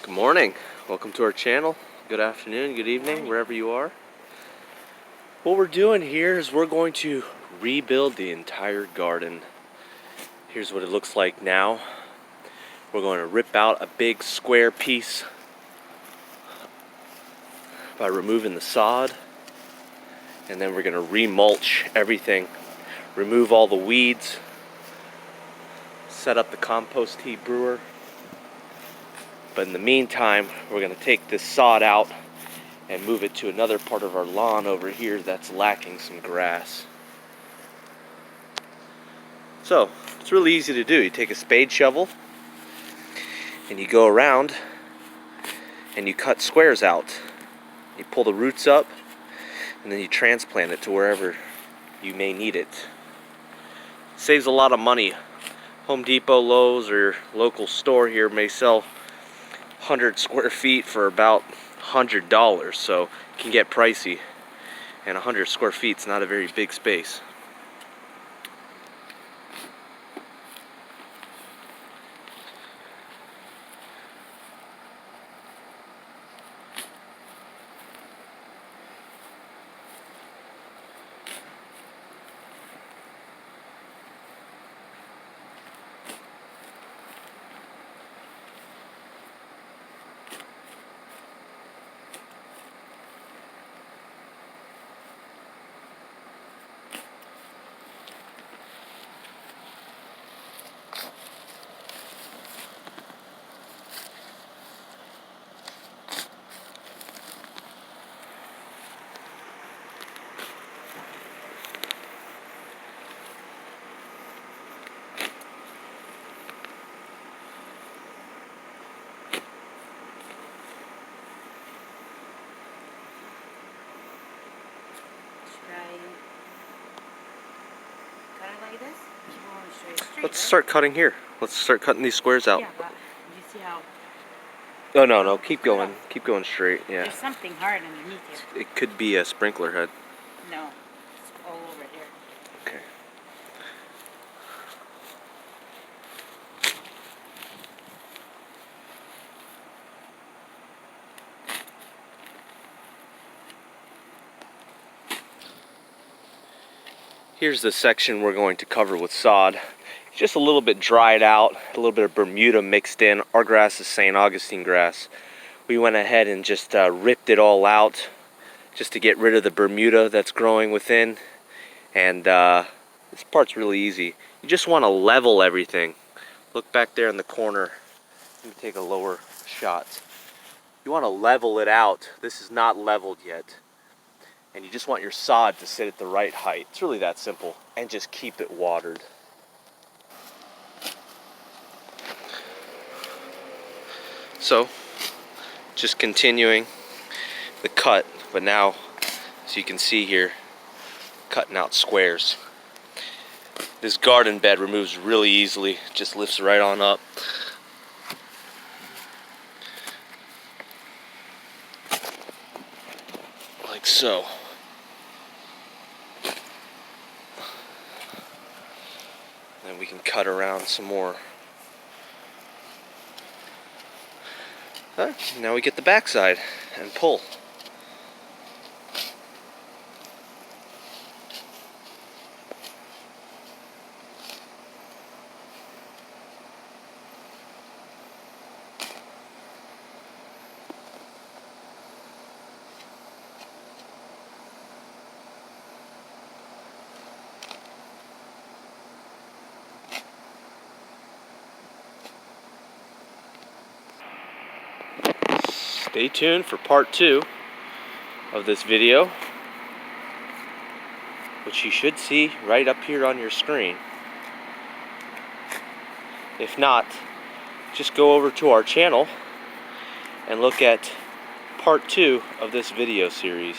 Good morning. Welcome to our channel. Good afternoon, good evening, wherever you are. What we're doing here is we're going to rebuild the entire garden. Here's what it looks like now. We're going to rip out a big square piece by removing the sod, and then we're going to remulch everything, remove all the weeds, set up the compost tea brewer. But in the meantime, we're going to take this sod out and move it to another part of our lawn over here that's lacking some grass. So, it's really easy to do. You take a spade shovel and you go around and you cut squares out. You pull the roots up and then you transplant it to wherever you may need it. Saves a lot of money. Home Depot, Lowe's, or your local store here may sell 100 square feet for about $100, so it can get pricey, and 100 square feet is not a very big space. Let's start cutting here. Let's start cutting these squares out. Yeah, but you see how... Oh, no, keep going. Keep going straight, yeah. There's something hard underneath here. It could be a sprinkler head. No, it's all over here. Okay. Here's the section we're going to cover with sod. It's just a little bit dried out, a little bit of Bermuda mixed in. Our grass is St. Augustine grass. We went ahead and just ripped it all out just to get rid of the Bermuda that's growing within. And this part's really easy. You just want to level everything. Look back there in the corner. Let me take a lower shot. You want to level it out. This is not leveled yet. And you just want your sod to sit at the right height. It's really that simple. And just keep it watered. So, just continuing the cut, but now, as you can see here, cutting out squares. This garden bed removes really easily. Just lifts right on up. Like so. Then we can cut around some more. Now we get the backside and pull. Stay tuned for part 2 of this video, which you should see right up here on your screen. If not, just go over to our channel and look at part 2 of this video series.